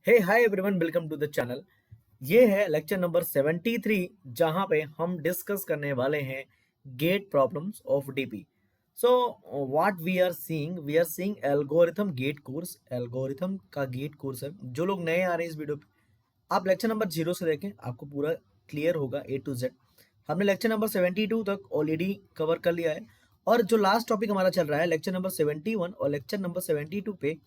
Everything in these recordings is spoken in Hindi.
Hey hi everyone, welcome to the channel. ये है लेक्चर नंबर 73 जहां पे हम डिस्कस करने वाले हैं GATE problems of DP. So what we are seeing algorithm GATE course. Algorithm का गेट कोर्स है। जो लोग नए आ रहे हैं इस वीडियो पे, आप लेक्चर नंबर 0 से देखें, आपको पूरा क्लियर होगा ए टू जेड। हमने लेक्चर नंबर 72 तक ऑलरेडी कवर कर लिया है, और जो लास्ट टॉपिक हमारा चल रहा है लेक्चर नंबर 71 और लेक्चर नंबर 72 पे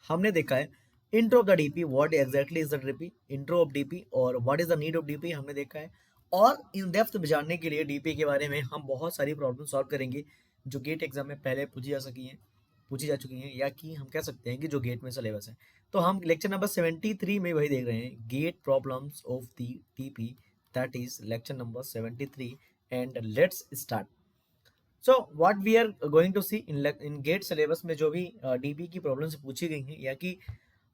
हमने देखा है intro of the DP, what exactly is the DP, intro of DP और what is the need of DP हमने देखा है। और इन डेप्थ जानने के लिए डीपी के बारे में हम बहुत सारी प्रॉब्लम सॉल्व करेंगे जो गेट एग्जाम में पहले पूछी जा चुकी हैं, या कि हम कह सकते हैं कि जो गेट में सिलेबस है। तो हम लेक्चर नंबर 73 में वही देख रहे हैं, GATE problems of the DP, that is lecture number 73। And let's start. So what we are going to see in GATE syllabus में जो भी डीपी की प्रॉब्लम्स पूछी गई हैं, या कि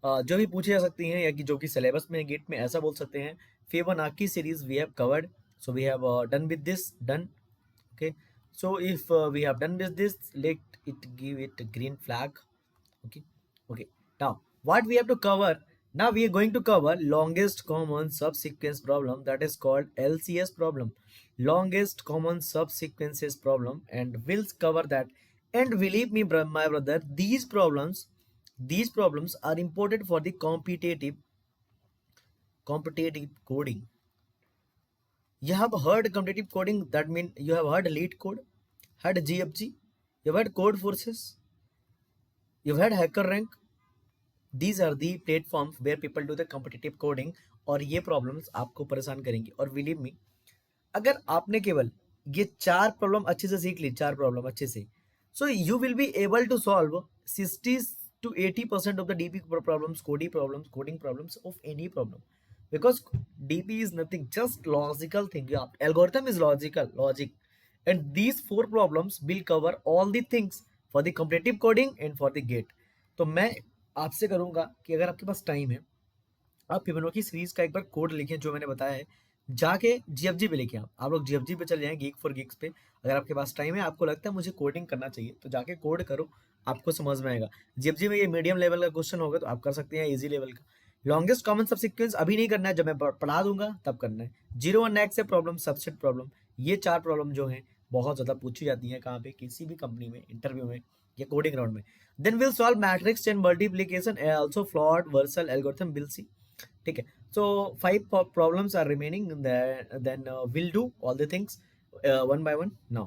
जो भी पूछी जा सकती हैं, या कि जो कि सिलेबस में गेट में, ऐसा बोल सकते हैं। Fibonacci series we have covered, so we have done with this, done. Okay, so if we have done with this, let it give it a green flag. Okay, okay, now what we have to cover, now we are going to cover longest common subsequence problem, that is called LCS problem, longest common subsequences problem, and we'll cover that. And believe me, my brother, these problems are important for the competitive coding. You have heard competitive coding, that means you have heard lead code, heard GFG, you've heard code forces, you've heard hacker rank. These are the platforms where people do the competitive coding, और ये प्रॉब्लम्स आपको परेशान करेंगी। और बिलीव मी, अगर आपने केवल ये चार प्रॉब्लम अच्छे से सीख ली, चार प्रॉब्लम अच्छे से, so you will be able to solve 60 to 80% of the DP problems, coding problems of any problem, because DP is nothing, just logical thing. Yeah, algorithm is logic, and these four problems will cover all the things for the competitive coding and for the gate. तो मैं आपसे करूंगा कि अगर आपके पास टाइम है, आप फिबोनाची सीरीज का एक बार कोड लिखें जो मैंने बताया है, जाके जीएफजी पे लेके आप लोग जीएफजी पे चले जाएं, गीक फॉर गिग्स पे। अगर आपके पास टाइम है, आपको लगता है मुझे कोडिंग करना चाहिए, तो जाके कोड करो, आपको समझ में आएगा। जीएफजी में ये मीडियम लेवल का क्वेश्चन होगा, तो आप कर सकते हैं इजी लेवल का। लॉन्गेस्ट कॉमन सब सीक्वेंस अभी नहीं करना है, जब मैं पढ़ा दूंगा तब करना है। 0 1 से प्रॉब्लम, सबसेट प्रॉब्लम, ये चार प्रॉब्लम जो है बहुत ज्यादा पूछी जाती है, कहाँ पे, किसी भी कंपनी में, इंटरव्यू में या कोडिंग राउंड में। Then will solve matrix and multiplication, also Floyd Warshall algorithm, will see. ठीक है, so five problems are remaining there, then we'll do all the things one by one. Now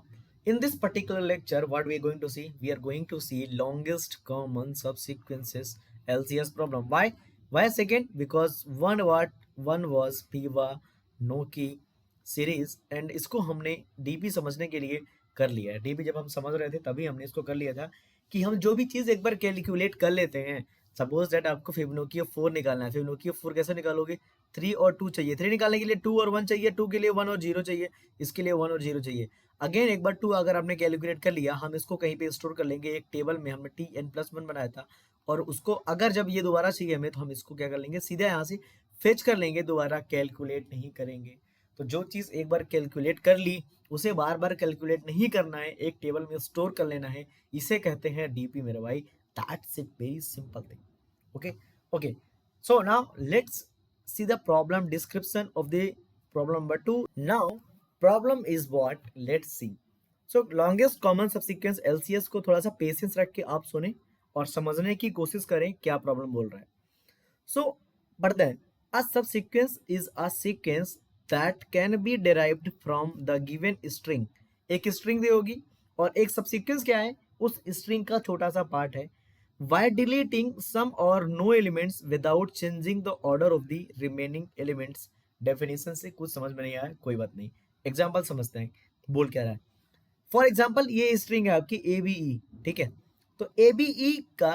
in this particular lecture, what we are going to see, we are going to see longest common subsequences, LCS problem. Why second? Because one was Fibonacci series, and इसको हमने डीपी समझने के लिए कर लिया है। डीपी जब हम समझ रहे थे तभी हमने इसको कर लिया था, कि हम जो भी चीज एक बार कैलकुलेट कर लेते हैं। सपोज दैट आपको फिबोनाची ऑफ 4 निकालना है, फिबोनाची ऑफ 4 कैसे निकालोगे? 3 और 2 चाहिए, 3 निकालने के लिए 2 और 1 चाहिए, 2 के लिए 1 और 0 चाहिए, इसके लिए 1 और 0 चाहिए। अगेन एक बार 2 अगर आपने कैलकुलेट कर लिया, हम इसको कहीं पे स्टोर कर लेंगे एक टेबल में, हमने Tn+1 बनाया था, और उसको अगर जब ये दोबारा चाहिए हमें, तो हम इसको क्या कर लेंगे, सीधा यहाँ से फेच कर लेंगे, दोबारा कैलकुलेट नहीं करेंगे। तो जो चीज एक बार कैलकुलेट कर ली, उसे बार बार कैलकुलेट नहीं करना है, एक टेबल में स्टोर कर लेना है, इसे कहते हैं डीपी मेरे भाई। That's it, very simple thing. Okay, so now let's see the problem description of the problem number 2. Now problem is what, let's see. So longest common subsequence LCS को थोड़ा सा पेशेंस रख के आप सुने और समझने की कोशिश करें क्या प्रॉब्लम बोल रहा है। So बढ़ते हैं। A subsequence is a sequence that can be derived from the given string. एक स्ट्रिंग दी होगी, और एक सबसीक्वेंस क्या है, उस स्ट्रिंग का छोटा सा पार्ट है। By deleting some or no elements without changing the order of the remaining elements. Definition से कुछ समझ में नहीं आया, कोई बात नहीं, एग्जाम्पल समझते हैं बोल क्या रहा है। फॉर एग्जाम्पल ये स्ट्रिंग है आपकी ABE, ठीक है। तो ABE का,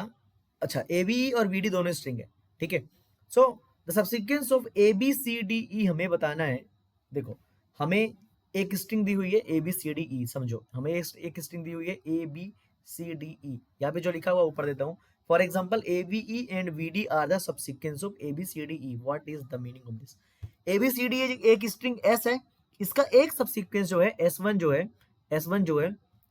अच्छा ABE और BD दोनों स्ट्रिंग है, ठीक है। So the subsequence of ABCDE हमें बताना है। देखो, हमें एक स्ट्रिंग दी हुई है ABCDE, समझो, हमें एक स्ट्रिंग दी हुई है ABCDE। यहाँ पे जो लिखा हुआ ऊपर देता हूँ। For example ABE and VD are the subsequence of ABCDE। What is the meaning of this? ABCD एक स्ट्रिंग S है, इसका एक सबसीक्वेंस जो है S1 जो है,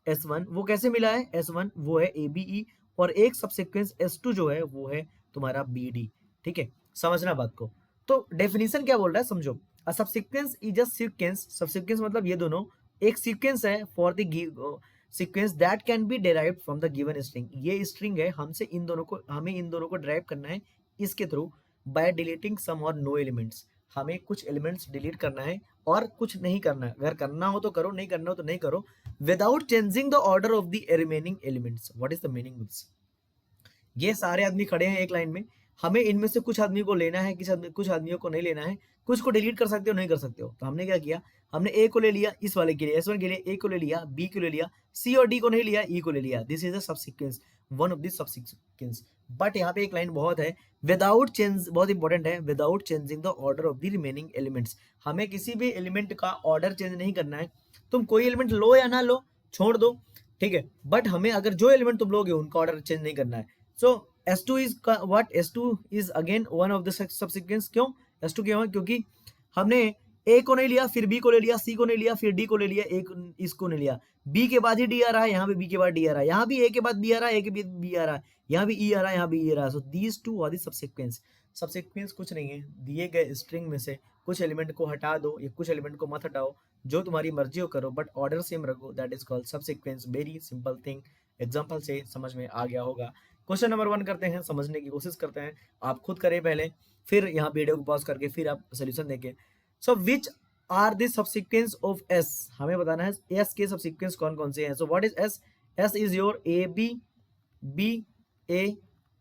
S1 वो कैसे मिला है? S1 वो है ABE, और एक सबसीक्वेंस S2 जो है वो है तुम्हारा BD, ठीक है। समझना बात को। तो डेफिनेशन क्या बोल रहा है समझो, a subsequence is a sequence, subsequence मतलब ये दोनों एक सीक्वेंस है for the sequence that can be derived from the given string, ये स्ट्रिंग है, हमें इन दोनों को ड्राइव करना है इसके थ्रू बाय डिलीटिंग सम और नो एलिमेंट्स, हमें कुछ एलिमेंट्स डिलीट करना है और कुछ नहीं करना है, अगर करना हो तो करो, नहीं करना हो तो नहीं करो, without changing the order of the remaining elements. What is the meaning of this? ये सारे आदमी खड़े हैं एक लाइन में, हमें इनमें से कुछ आदमी को लेना है, कुछ आदमियों को नहीं लेना है, कुछ को डिलीट कर सकते हो नहीं कर सकते हो, तो हमने क्या किया, हमने ए को ले लिया इस वाले के लिए, S1 के लिए ए को ले लिया, बी को ले लिया, सी और डी को नहीं लिया, ई को ले लिया। This is a subsequence, one of this subsequence. But यहाँ पे एक लाइन बहुत है, विदाउट चेंज, बहुत इंपॉर्टेंट है, without changing the order of the remaining elements, हमें किसी भी एलिमेंट का ऑर्डर चेंज नहीं करना है, तुम कोई एलिमेंट लो या ना लो छोड़ दो, ठीक है, बट हमें अगर जो एलिमेंट तुम लोगे उनका ऑर्डर चेंज नहीं करना है। सो S2 is what? S2 is again one of the subsequence। क्यों S2 क्यों है? क्योंकि हमने A को नहीं लिया, फिर B को ले लिया, C को नहीं लिया, फिर D को ले लिया, इसको नहीं लिया, B के बाद ही D आ रहा है, यहाँ पे B के बाद D आ रहा है, यहाँ भी A के बाद B आ रहा है, A के बाद B आ रहा है, यहाँ भी E आ रहा है, यहाँ भी E आ रहा है। So these two are the subsequence. Subsequence कुछ नहीं है, दिए गए स्ट्रिंग में से कुछ एलिमेंट को हटा दो या कुछ एलिमेंट को मत हटाओ, जो तुम्हारी मर्जी हो करो, बट ऑर्डर सेम रखो, that is called subsequence. Very simple thing, example से समझ में आ गया होगा। क्वेश्चन नंबर 1 करते हैं, समझने की कोशिश करते हैं, आप खुद करें पहले, फिर यहाँ वीडियो को पॉज करके फिर आप सोल्यूशन देखें। So which are the subsequence of S, हमें बताना है एस के सबसीक्वेंस कौन कौन से हैं। So what is S? S is your A B, B A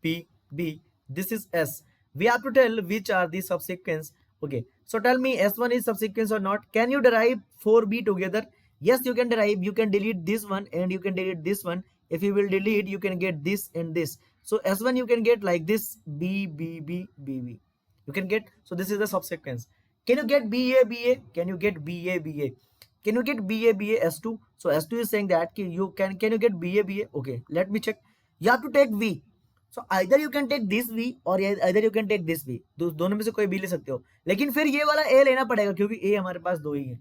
B B, this is S. We have to tell which are the subsequence. Okay, so tell me S1 is subsequence or not? Can you derive 4b together? Yes, you can derive, you can delete this one and you can delete this one. If you will delete, you can get this and this. So S1 you can get like this, B B B B B, you can get. So this is the subsequence. Can you get BA BA? Can you get BA BA? Can you get BA BA S2? So S2 is saying that you can you get BA BA? Okay, let me check. You have to take V. So either you can take this V or either you can take this V, दोनों में से कोई भी ले सकते हो, लेकिन फिर ये वाला A लेना पड़ेगा क्योंकि A हमारे पास दो ही है।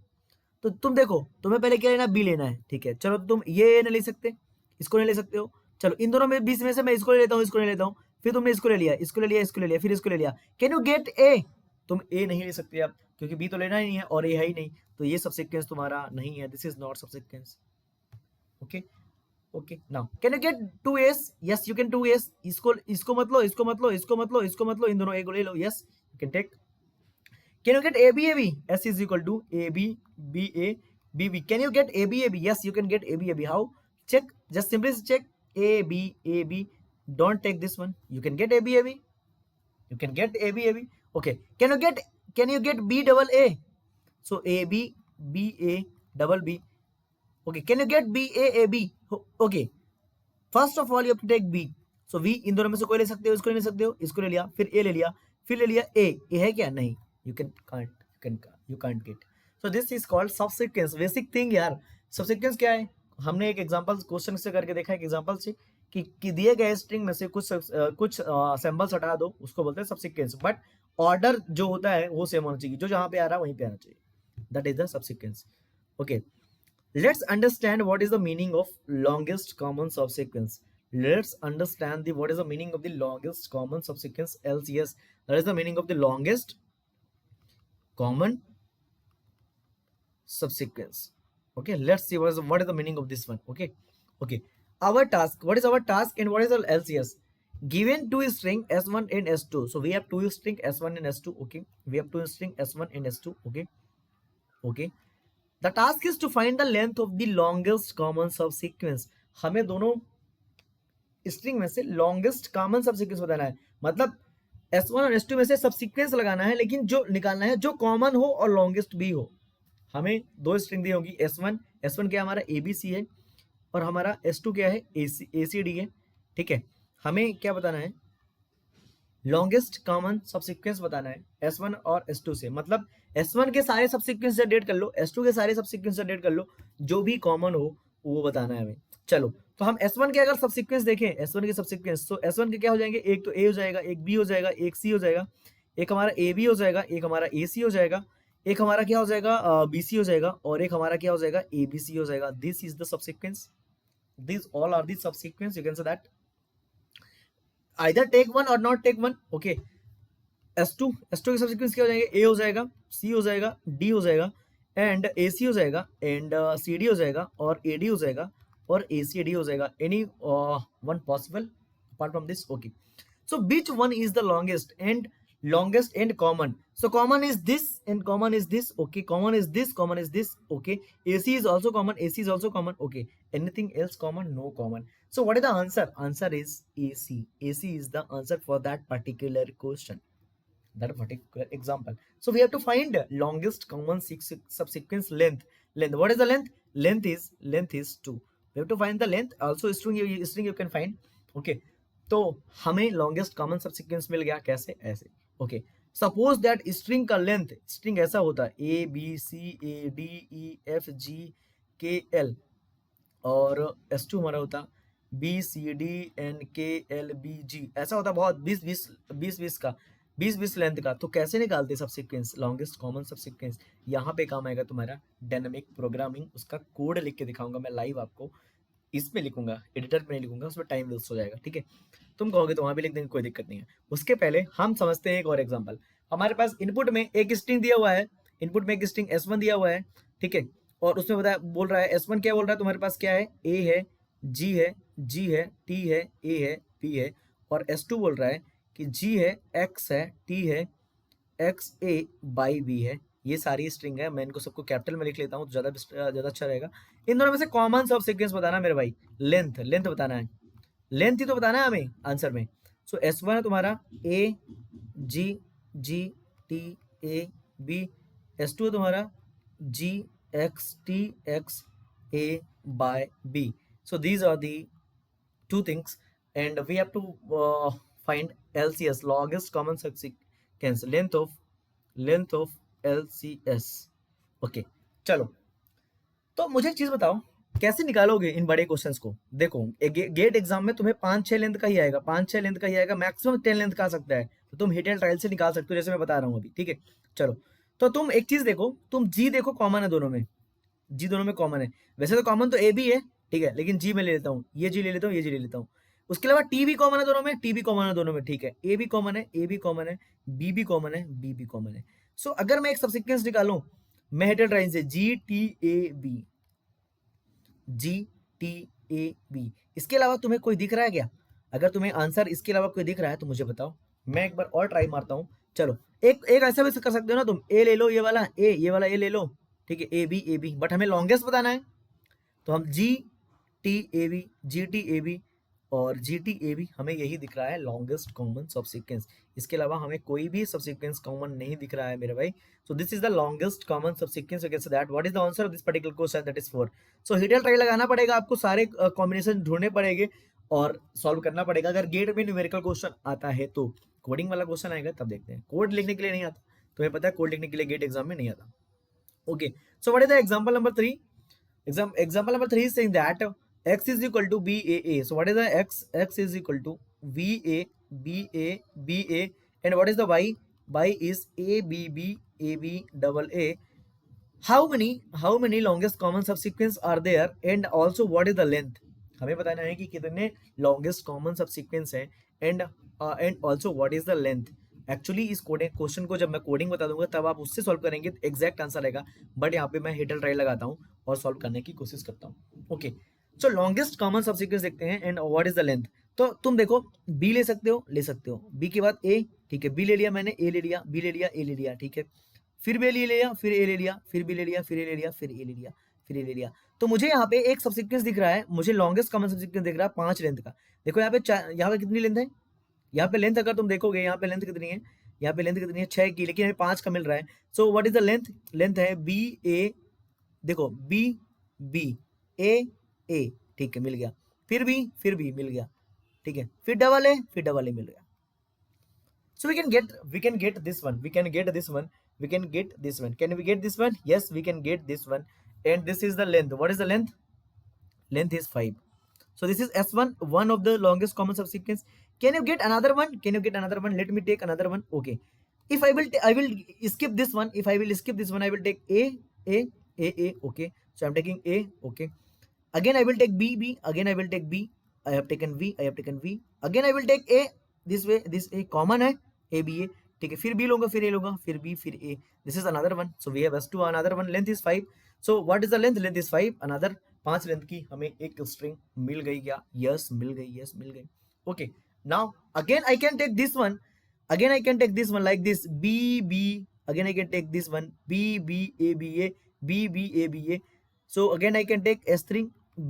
तो तुम देखो, तुम्हें पहले क्या लेना, B लेना है, ठीक है, चलो तुम ये A नहीं ले सकते, इसको नहीं ले सकते हो, चलो इन दोनों में बीच में से मैं इसको ले लेता हूँ, इसको नहीं लेता हूँ, फिर तुमने इसको ले लिया, इसको ले लिया, इसको ले लिया, फिर इसको ले लिया। Can you gate A? तुम A नहीं ले सकते आप, क्योंकि B तो लेना ही नहीं है और A है ही नहीं, तो ये सबसीक्वेंस तुम्हारा नहीं है, this is not subsequence. Okay okay, now can you gate 2s? Yes you can 2s। इसको मत लो, इसको मत लो, इसको मत लो, इसको मत लो, इन दोनों एक ले लो, yes you can take. Can you get ab ab? s is equal to ab ba bb। Can you get ab ab? Yes you can get ab ab। How? check, just simply check ab ab, don't take this one, you can get ab ab, you can get ab ab। okay, can you get b double a? so ab b a double b। okay, can you get b a a b? okay, first of all you have to take B. So we इन दोनों में से कोई ले सकते हो, इसको ले सकते हो, इसको ले लिया, फिर ए ले लिया, फिर ले लिया ए है क्या? नहीं, you can't get. So this is called subsequence. Basic thing यार, सबसीक्वेंस क्या है, हमने एक एग्जांपल क्वेश्चन से करके देखा, एक एग्जांपल से कि दिए गए स्ट्रिंग में से कुछ सिंबल्स हटा दो, उसको बोलते हैं सबसीक्वेंस, बट ऑर्डर जो होता है वो सेम होना चाहिए, जो जहां पे आ रहा है वहीं पे आना चाहिए, that is the subsequence. Okay, let's understand what is the meaning of longest common subsequence। let's understand what is the meaning of the longest common subsequence, LCS, that is the meaning of the longest common subsequence। okay, let's see what is the meaning of this one। okay, our task, what is our task and what is our LCS? given two string S1 and S2, so we have two string S1 and S2। okay, we have two string S1 and S2। okay, the task is to find the length of the longest common subsequence। हमें दोनों स्ट्रिंग में से लॉन्गेस्ट कॉमन सबसीक्वेंस बताना है, मतलब S1 और S2 में से सबसीक्वेंस लगाना है, लेकिन जो निकालना है जो कॉमन हो और लॉन्गेस्ट भी हो। हमें दो स्ट्रिंग दी होगी, S1 क्या हमारा ABC है और हमारा S2 क्या है, ACD है, ठीक है। हमें क्या बताना है, लॉन्गेस्ट कॉमन सबसीक्वेंस बताना है S1 और S2 से, मतलब S1 के सारे सबसीक्वेंस जनरेट कर लो, S2 के सारे सबसीक्वेंस जनरेट कर लो, जो भी कॉमन हो वो बताना है हमें। चलो, तो हम S1 के अगर सबसीक्वेंस देखें, S1 के सबसीक्वेंस, तो S1 के क्या हो जाएंगे, एक तो A हो जाएगा, एक B हो जाएगा, एक C हो जाएगा, एक हमारा AB हो जाएगा, एक हमारा AC हो जाएगा, एक हमारा क्या हो जाएगा, BC हो जाएगा, और एक हमारा क्या हो जाएगा, ABC हो जाएगा। This is the subsequence, this all are the subsequence, you can say that either take one or not take one। okay, S2 के सबसीक्वेंस क्या हो जाएंगे, A हो जाएगा, C हो जाएगा, D हो जाएगा एंड AC हो जाएगा एंड CD हो जाएगा और AD हो जाएगा और ACAD हो जाएगा. Any one possible apart from this? Okay. So which one is the longest and common? So common is this and common is this. Okay. Common is this. Common is this. Okay. AC is also common. AC is also common. Okay. Anything else common? No common. So what is the answer? Answer is AC. AC is the answer for that particular question. That particular example. So we have to find longest common subsequence length. What is the length? Length is 2. We have to find the length. Also string you can find. Okay. तो हमें लॉन्गेस्ट कॉमन सबसीक्वेंस मिल गया. कैसे? ऐसे. ओके. सपोज दैट स्ट्रिंग का लेंथ, स्ट्रिंग ऐसा होता है ABCADEFGKL और S2 हमारा होता BCDNKLBG. ऐसा होता बहुत 20 का 20 लेंथ का. तो कैसे निकालते सबसीक्वेंस, लॉन्गेस्ट कॉमन सबसीक्वेंस? यहाँ पे काम आएगा तुम्हारा डायनामिक प्रोग्रामिंग. उसका कोड लिख के दिखाऊंगा मैं लाइव आपको. इसमें लिखूंगा, एडिटर में नहीं लिखूंगा, उसमें टाइम वेस्ट हो जाएगा. ठीक है, तुम कहोगे तो वहां भी लिख देंगे, कोई दिक्कत नहीं है. उसके पहले हम समझते हैं एक और एग्जांपल. हमारे पास इनपुट में एक स्ट्रिंग दिया हुआ है, इनपुट में एक स्ट्रिंग S1 दिया हुआ है. ठीक है, और उसमें बताया, बोल रहा है S1 क्या बोल रहा है तुम्हारे पास, क्या है? A है, G है, G है, T है, A है, B है. और S2 बोल रहा है कि G है, X है, T है, X A by B है. ये सारी स्ट्रिंग है. मैं इनको सबको कैपिटल में लिख लेता हूँ, ज्यादा अच्छा रहेगा. इन दोनों में से कॉमन सब सीक्वेंस बताना मेरे भाई. लेंथ बताना है, लेंथ ही तो बताना है हमें आंसर में. सो S1 है तुम्हारा AGGTAB. S2 है तुम्हारा GXTXA by B. So these are the two things and we have to find LCS, longest common subsequence, length of LCS. Okay, चलो. तो मुझे एक चीज बताओ, कैसे निकालोगे इन बड़े क्वेश्चंस को? देखो गेट एग्जाम में तुम्हें 5-6 लेंथ का ही आएगा, 5-6 लेंथ का ही आएगा, मैक्सिमम 10 लेंथ का आ सकता है. तो तुम हिट एंड ट्रायल से निकाल सकते हो, जैसे मैं बता रहा हूँ अभी. ठीक है, चलो. तो तुम एक चीज देखो, तुम जी देखो, कॉमन है दोनों में, जी दोनों में कॉमन है. वैसे तो कॉमन तो ए भी है, ठीक है, लेकिन जी में ले लेता हूँ, ये जी ले लेता हूँ, ये जी ले लेता हूँ. उसके अलावा टी भी कॉमन है दोनों में, टी भी कॉमन है दोनों में. ठीक है, ए भी कॉमन है, ए भी कॉमन है, बी भी कॉमन है, बी भी कॉमन है. सो अगर मैं एक सबसीक्वेंस निकालूं, मैं हेड ट्राइन से GTAB, GTAB, इसके अलावा तुम्हें कोई दिख रहा है क्या? अगर तुम्हें आंसर इसके अलावा कोई दिख रहा है तो मुझे बताओ, मैं एक बार और ट्राई मारता हूँ. चलो, एक ऐसा भी कर सकते हो ना तुम, ए ले लो, ये वाला ए ले लो. ठीक है, ए बी, बट हमें लॉन्गेस्ट बताना है. तो हम GTAB और GTAB, हमें यही दिख रहा है लॉन्गेस्ट कॉमन सबसीक्वेंस. इसके अलावा हमें कोई भी सबसीक्वेंस कॉमन नहीं दिख रहा है मेरे भाई. So this is the longest common subsequence. You can say that what is the answer of this particular question, that is 4. So hit and try लगाना पड़ेगा आपको, सारे कॉम्बिनेशन ढूंढने पड़ेंगे और सॉल्व करना पड़ेगा. अगर गेट में न्यूमेरिकल क्वेश्चन आता है तो, कोडिंग वाला क्वेश्चन आएगा तब देखते हैं. कोड लिखने के लिए नहीं आता, तुम्हें पता है कोड लिखने के लिए गेट एग्जाम में नहीं आता. Okay, so what is the example number 3? Example number 3 is saying that x is equal to BAA. So what is the x? X is equal to VA, BA, BA, and what is the y? Y is ABB, AB, double A. How many longest common subsequence are there? And also what is the length? हमें बताना है कि कितने longest common subsequence है and also what is the length. Actually इस क्वेश्चन को जब मैं कोडिंग बता दूंगा तब आप उससे सॉल्व करेंगे, एग्जैक्ट आंसर आएगा. बट यहाँ पे मैं हिट एंड ट्राई लगाता हूँ और सॉल्व करने की कोशिश करता हूँ. ओके, सो लॉन्गेस्ट कॉमन सबसीक्वेंस देखते हैं and what is the length. तो तुम देखो, बी ले सकते हो, बी के बाद ए. ठीक है, बी ले लिया मैंने, ए ले लिया, बी ले लिया, ए ले लिया. ठीक है, फिर बी ले लिया, फिर ए ले लिया, फिर बी ले लिया, फिर ए ले लिया, फिर ए ले लिया, फिर ए ले लिया. तो मुझे यहाँ पे एक सबसीक्वेंस दिख रहा है, मुझे लॉन्गेस्ट कॉमन सबसीक्वेंस दिख रहा है 5 लेंथ का. देखो यहाँ पे कितनी लेंथ है, यहाँ पे लेंथ अगर तुम देखोगे, यहाँ पे लेंथ कितनी है, यहाँ पे लेंथ कितनी है 6 की, लेकिन हमें 5 का मिल रहा है. सो what is the length? Length है बी ए, देखो बी बी ए ए. ठीक है, मिल गया. फिर बी मिल गया. ठीक है, फिर डबल ए मिल गया. So we can get this one, can we get this one? Yes, we can get this one. And this is the length. What is the length? Length is 5. So this is S1, one of the longest common subsequence. Can you get another one? Let me take another one. Okay. If I will skip this one. I will take A. Okay. So I'm taking A. Okay. Again I will take B. Again I will take B. I have taken V. Again I will take A. This way. This A common है. A B A. ठीक है, फिर बी लूंगा, फिर ए लूंगा, फिर बी, फिर A, this is another one, so we have S2 another one, length is 5, so what is the length, length is 5, another 5 length की हमें एक स्ट्रिंग मिल गई क्या, यस मिल गई, यस मिल गई, okay. Now again I can take this one, again I can take this one like this, b b, again I can take this one, b b a b a, b b a b a, so again I can take s3,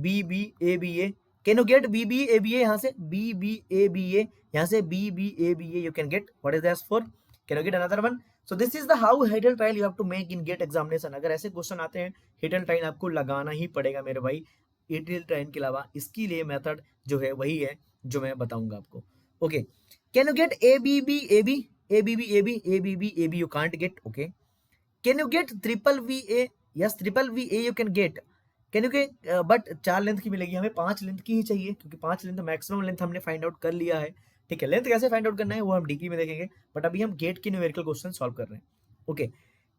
b b a b a, can you get b b a b a, यहाँ से b b a b a, यहाँ से b b a b a, you can get what is the s4, can you get another one, so this is the how hit and trial you have to make in GATE examination। अगर ऐसे क्वेश्चन आते हैं हिट एंड ट्रायल आपको लगाना ही पड़ेगा मेरे भाई, हिट एंड ट्रायल के अलावा इसके लिए मेथड जो है वही है जो मैं बताऊंगा आपको, okay. Can you get ABB AB, ABB AB, ABB AB you can't get, okay. Can you get triple VA, yes triple VA you can get, can you get but 4 length की मिलेगी, हमें 5 लेंथ की ही चाहिए क्योंकि 5 लेंथ मैक्सिमम लेंथ हमने फाइंड आउट कर लिया है, ठीक है। लेंथ कैसे फाइंड आउट करना है वो हम डीपी में देखेंगे, बट अभी हम गेट की न्यूमेरिकल क्वेश्चन सॉल्व कर रहे हैं, okay.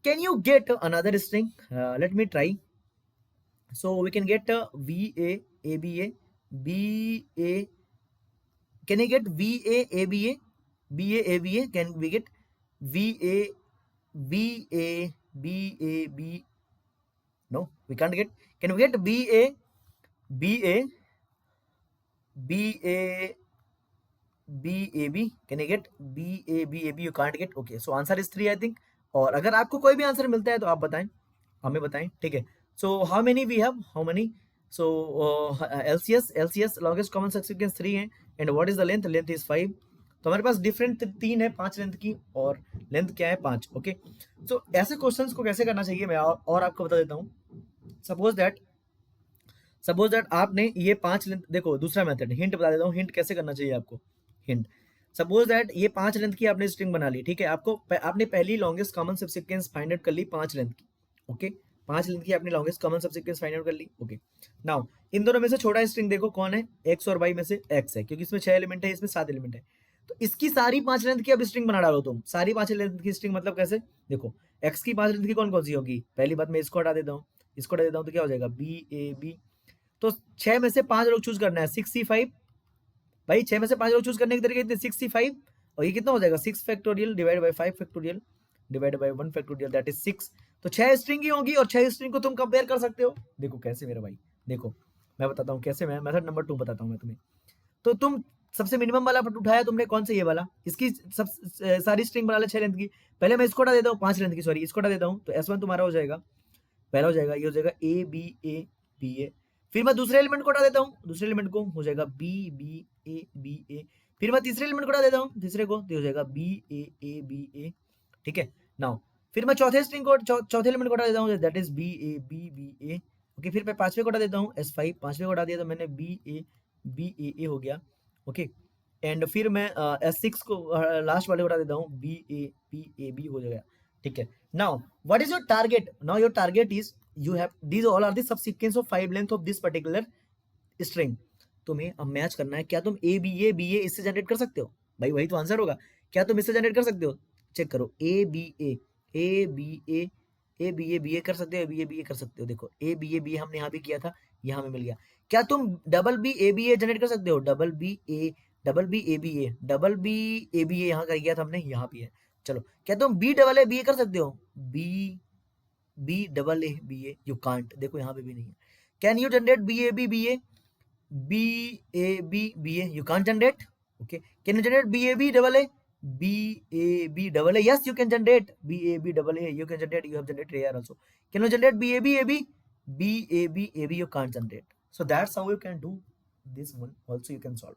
Can you get another string, let me try, so we can get VA ABA BA, can you get VA ABA BA ABA, can we get VA BA BA B, no we can't get, can we get BA BA BA BAB, can you get BA BAB, you can't get, okay, so answer is 3 I think। और अगर आपको कोई भी आंसर मिलता है तो आप बताएं, हमें बताएं, ठीक है। So how many we have, how many, so LCS longest common subsequence 3 है, and what is the length, length is 5, तो हमारे पास डिफरेंट 3 है, 5 लेंथ की और लेंथ क्या है 5, ओके। सो ऐसे क्वेश्चंस को कैसे करना चाहिए मैं और आपको बता देता हूँ। सपोज दैट आपने ये 5 लेंथ, देखो दूसरा मेथड, हिंट बता देता हूँ, हिंट कैसे करना चाहिए आपको, हिंट। सपोज दैट ये 5 लेंथ की आपने स्ट्रिंग बना ली, ठीक है, आपने पहली longest common subsequence find out कर ली 5 लेंथ की, ओके, 5 लेंथ की आपने longest common subsequence find out कर ली, ओके। नाउ इन दोनों में से छोटा स्ट्रिंग देखो कौन है, x और y में से x है, क्योंकि इसमें 6 एलिमेंट है, इसमें 7 एलिमेंट है, तो इसकी सारी 5 लेंथ की अब स्ट्रिंग बना डालो तुम, सारी 5 लेंथ की स्ट्रिंग मतलब कैसे, देखो x की 5 लेंथ की कौन कौन सी होगी, पहली बात मैं इसको हटा देता हूँ, इसको हटा देता हूँ तो क्या हो जाएगा BAB, तो 6 में से 5 लोग चूज करना है, 65 भाई, 6 में से 5 लोग चूज करने के तरीके कितने, 65, और ये कितना हो जाएगा 6 factorial divide by 5 factorial divide by 1 factorial, that is 6, तो 6 स्ट्रिंग ही होगी, और 6 स्ट्रिंग को तुम कंपेयर कर सकते हो, देखो कैसे मेरा भाई, देखो मैं बताता हूँ कैसे, मैं मेथड नंबर 2 बताता हूँ मैं तुम्हें। तो तुम सबसे मिनिमम वाला उठाया तुमने, कौन सा ये वाला, इसकी सब सारी स्ट्रिंग बना ले 6 लेंथ की, पहले मैं इसको हटा देता हूँ 5 लेंथ की, सॉरी इसको हटा देता हूँ, तो S1 तुम्हारा हो जाएगा, पहला हो जाएगा, ये हो जाएगा ABA, फिर मैं दूसरे एलिमेंट को हटा देता हूँ, दूसरे एलिमेंट को हो जाएगा BBA, फिर मैं तीसरे एलिमेंट को हटा देता हूँ, तीसरे को, तो हो जाएगा BABA, ठीक है। नाउ फिर मैं चौथे स्ट्रिंग को, चौथे एलिमेंट को हटा देता हूँ, दैट इज BABBA, ओके। फिर मैं पांचवे को हटा देता हूँ, S5, पांचवे को हटा दिया तो मैंने BABAA हो गया, ओके। एंड फिर मैं S6 को लास्ट वाले को हटा देता हूँ, BABAB हो जाएगा, ठीक है। Now what is your target, now your target is you have these all are the subsequence of 5 length of this particular string, तुम्हें अब मैच करना है, क्या तुम ABA इससे जनरेट कर सकते हो भाई, वही तो आंसर होगा, क्या तुम इससे जनरेट कर सकते हो, चेक करो, ABA कर सकते हो, ABA कर सकते हो, देखो ABA हमने यहाँ भी किया था, यहाँ में मिल गया, क्या तुम डबल बी ABA जनरेट कर सकते हो, डबल बी ABA यहाँ कर गया था हमने, यहाँ भी है, चलो क्या तुम BAA कर सकते हो, BAA यू कांट, देखो यहाँ पे भी नहीं है। Can you generate BABA you can't generate, okay। Can you generate BABAA, yes you can generate BABAA, you can generate, you have generated here also, can you generate BABAB you can't generate, so that's how you can do this one also you can solve।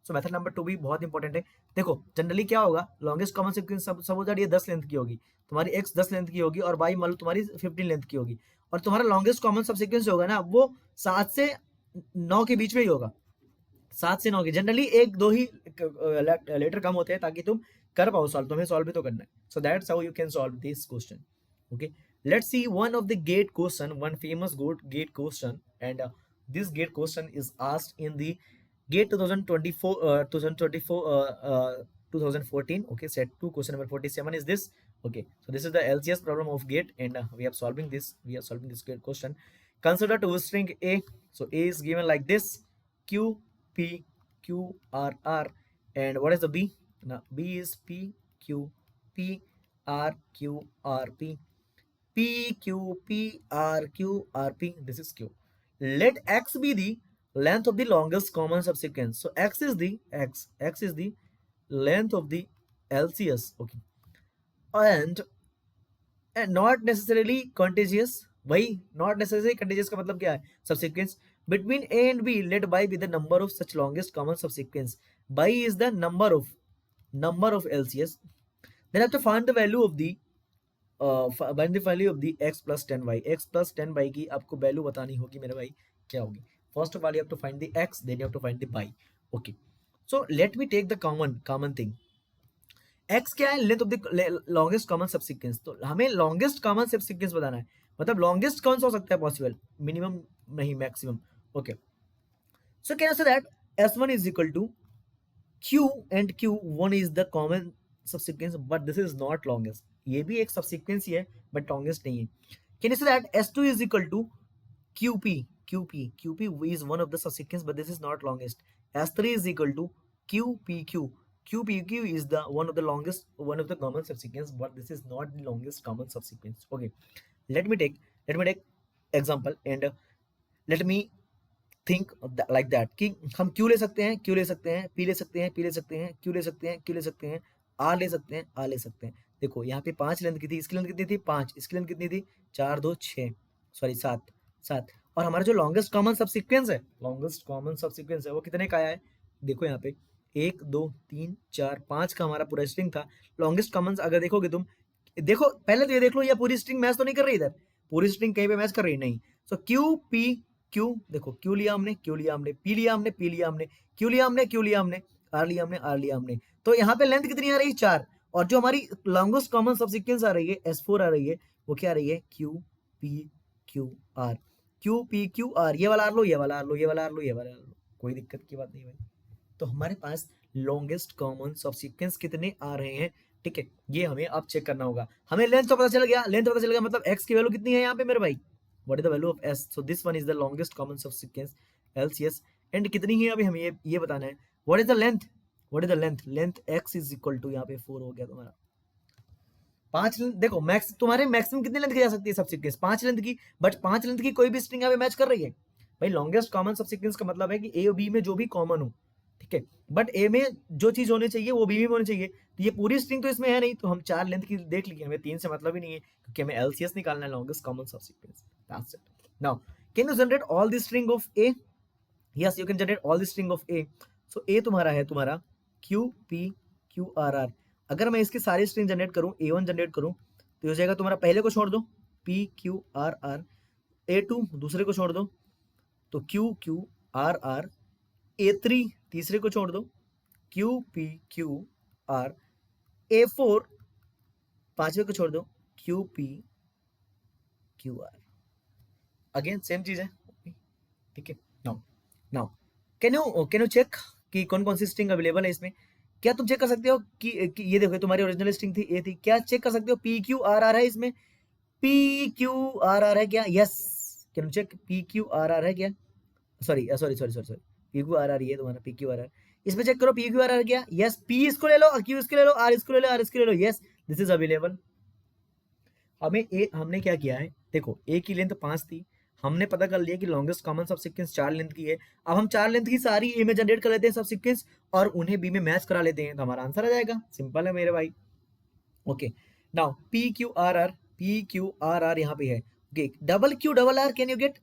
So method number 2 भी बहुत इंपॉर्टेंट है। देखो जनरली क्या होगा, longest common sequence suppose that ये 10 लेंथ की होगी, तुम्हारी x 10 लेंथ की होगी, और y मान लो तुम्हारी 15 लेंथ की होगी, और तुम्हारा लॉन्गेस्ट कॉमन सब सीक्वेंस होगा ना वो 7 से 9 के बीच में ही होगा, 7 से 9 के, जनरली 1-2 ही लेटर कम होते हैं ताकि तुम कर पाओ सॉल्व, तुम्हें सॉल्व भी तो करना है, so that's how you can solve this question, okay. Let's see one of the GATE question, one famous GATE question, and this GATE question is asked in the GATE 2014, okay, set 2, question number 47 is this, okay, so this is the LCS problem of GATE, and we are solving this GATE question. Consider two string A, so A is given like this, Q P Q R R, and what is the B, now B is P Q P R Q R P P Q P R Q R P. This is Q. Let X be the length of the longest common subsequence. So X is the X is the length of the LCS. Okay. And not necessarily contagious. भाई not necessarily contagious का मतलब क्या है? Subsequence between A and B let by be the number of such longest common subsequence. By is the number of LCS. Then I have to find the value of the find the value of the x plus 10y. X plus 10y की आपको वैल्यू बतानी होगी मेरे भाई, क्या होगी? First of all you have to find the x, then you have to find the y. Okay, so let me take the common thing. x क्या है? Length of the longest common subsequence. तो हमें लॉन्गेस्ट कॉमन सबसीक्वेंस बताना है, मतलब लॉन्गेस्ट कौन सा हो सकता है पॉसिबल, मिनिमम नहीं maximum. Okay, so can I say that s1 is equal to q and q1 is the common subsequence but this is not longest. ये भी एक सबसीक्वेंस ही है बट लॉन्गेस्ट नहीं है. Can I say that s2 is equal to qp is one of the subsequence but this is not longest. s3 is equal to qpq is the one of the common subsequence but this is not the longest common subsequence. Okay, let me take example and let me think like that कि हम q ले सकते हैं, q ले सकते हैं, p ले सकते हैं, p ले सकते हैं, q ले सकते हैं, q ले सकते हैं, r ले सकते हैं, r ले सकते हैं. देखो यहाँ पे 5 लेंथ की थी, इसकी लेंथ कितनी थी 5, इसकी लेंथ कितनी थी 4 2 6 सॉरी 7. और हमारा जो लॉन्गेस्ट कॉमन सबसीक्वेंस है वो कितने का आया है? देखो यहाँ पे 1 2 3 4 5 का हमारा पूरा स्ट्रिंग था. लॉन्गेस्ट कॉमन अगर देखोगे तुम, देखो पहले तो ये देख लो, ये पूरी स्ट्रिंग मैच तो नहीं कर रही इधर, पूरी स्ट्रिंग कहीं पे मैच कर रही नहीं. सो क्यू पी क्यू, देखो क्यू लिया हमने, क्यू लिया हमने, पी लिया हमने, पी लिया हमने, क्यू लिया हमने, क्यू लिया हमने, आर लिया हमने, आर लिया हमने. तो यहाँ पे लेंथ कितनी आ रही है 4, और जो हमारी लॉन्गेस्ट कॉमन सबसीक्वेंस आ रही है S4 आ रही है, वो क्या आ रही है Q P Q are. Q P Q are, ये वाला आर लो, ये वाला आर लो, ये वाला आर लो, ये वाला आर लो, कोई दिक्कत की बात नहीं भाई. तो हमारे पास लॉन्गेस्ट कॉमन सबसीक्वेंस कितने आ रहे हैं, ठीक है, ये हमें अब चेक करना होगा. हमें लेंथ तो पता चल गया, मतलब x की वैल्यू कितनी है यहाँ पे मेरे भाई, what is the value of s. So this one is the longest common subsequence LCS. And कितनी है अभी हमें ये बताना है. What is the length x is equal to, यहाँ पे 4 हो गया तुम्हारा 5. देखो मैक्स तुम्हारे मैक्सिमम कितनी लेंथ की जा सकती है सबसीक्वेंस 5 लेंथ की, बट 5 लेंथ की कोई भी स्ट्रिंग यहाँ पे मैच कर रही है भाई. लॉन्गेस्ट कॉमन सबसीक्वेंस का मतलब है कि ए और बी में जो भी कॉमन हो, ठीक है, बट ए में जो चीज होनी चाहिए वो बी में होनी चाहिए. तो ये पूरी स्ट्रिंग तो इसमें है नहीं, तो हम 4 लेंथ की देख लिए, हमें 3 से मतलब ही नहीं है क्योंकि हमें LCS निकालना है, longest common subsequence. That's it. Now can you generate all the string of A? Yes, you can generate all the string of A. So A तुम्हारा है तुम्हारा Q P Q R R. अगर मैं इसकी सारी स्ट्रिंग जनरेट करूं, A1 जनरेट करूं, तो हो जाएगा तुम्हारा, पहले को छोड़ दो P Q R are, A2 दूसरे को छोड़ दो तो Q Q R are, A3 तीसरे को छोड़ दो Q P Q are, A4 पांचवे को छोड़ दो Q P Q are. Again same चीज है, ठीक है. नाउ कैन यू चेक कि कौन कौन सी स्ट्रिंग अवेलेबल है इसमें. क्या तुम चेक कर सकते हो कि ये देखो तुम्हारी ओरिजिनल स्ट्रिंग थी ए थी, क्या चेक कर सकते हो पी क्यू आर आर है इसमें, पी क्यू आर आर है क्या? Yes, can you check P Q R R है क्या? Sorry P Q R R, ये तुम्हारा पी क्यू आर आर, इसमें चेक करो पी क्यू आर आर क्या? यस, पी इसको ले लो, क्यू इसको ले लो, आर इसको ले लो, आर इसको ले लो. Yes, this is available. हमने क्या किया है, देखो ए की लेंथ 5 थी, हमने पता कर लिया कि लॉन्गेस्ट कॉमन सबसीक्वेंस 4 लेंथ की है. अब हम 4 लेंथ की सारी ए में जनरेट कर लेते हैं सबसीक्वेंस और उन्हें बी में मैच करा लेते हैं, तो हमारा आंसर आ जाएगा. सिंपल है मेरे भाई. Okay, now P Q R R यहाँ पे है. Okay, double Q double R can you get?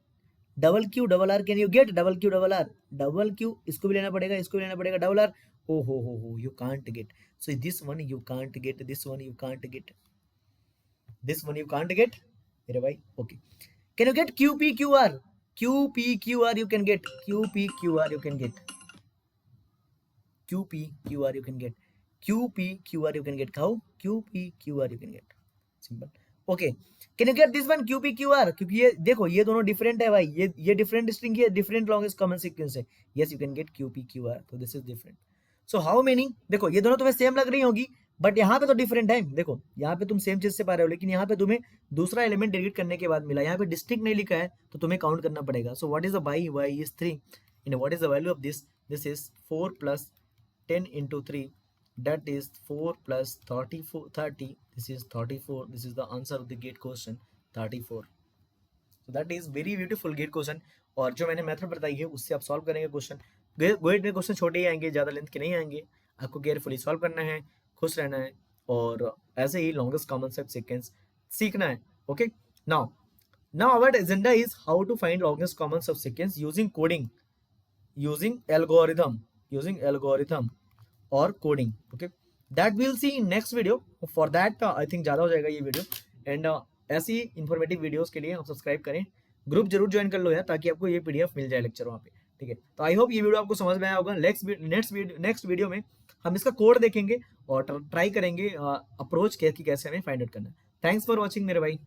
Double Q double R can you get? Double Q इसको भी लेना पड़ेगा, इसको भी लेना पड़ेगा, डबल आर. ओ हो, you can't get. So this one you can't get, this one you can't get, this one you can't get मेरे भाई. Okay, can you get QPQR? QPQR you can get, QPQR you can get, QPQR you can get, QPQR you can get. How? QPQR you can get. Simple. Okay, can you get this one QPQR? क्योंकि ये देखो ये दोनों डिफरेंट है भाई, ये डिफरेंट स्ट्रिंग है, डिफरेंट लॉन्गेस्ट कॉमन सीक्वेंस है. Yes, you can gate QPQR. तो this is different. So how many, देखो ये दोनों तुम्हें सेम लग रही होगी बट यहाँ पे तो डिफरेंट है. देखो यहाँ पे तुम सेम चीज से पा रहे हो, लेकिन यहाँ पे तुम्हें दूसरा एलिमेंट डिलीट करने के बाद मिला, यहाँ पे डिस्ट्रिक्ट नहीं लिखा है तो तुम्हें काउंट करना पड़ेगा. सो what is the by? Is 3 and what is the value of this? This is 4 + 10 × 3 that is 4 plus 34 30, this is 34, this is the answer of the gate question 34. so that is very beautiful gate question. और जो मैंने मेथड बताई है उससे आप सॉल्व करेंगे क्वेश्चन। गेट में क्वेश्चन छोटे ही आएंगे, ज़्यादा लेंथ के नहीं आएंगे, आपको केयरफुली सॉल्व करना है, खुश रहना है और ऐसे ही लॉन्गेस्ट कॉमन सेट सीक्वेंस सीखना है। Okay, now our agenda is how to find longest common subsequence using coding, using algorithm or coding. Okay, that we'll see in next video. For that I think ज़्यादा हो जाएगा ये वीडियो, एंड ऐसी इंफॉर्मेटिव वीडियोस के लिए आप सब्सक्राइब करें, ग्रुप जरूर ज्वाइन कर लो यार, ताकि आपको ये पीडीएफ मिल जाए लेक्चर वहाँ पे। ठीक है, तो आई होप ये वीडियो आपको समझ में आया होगा। नेक्स्ट वीडियो में हम इसका कोड देखेंगे और ट्राई करेंगे अप्रोच कैसे हमें फाइंड आउट करना है। थैंक्स फॉर वॉचिंग मेरे भाई।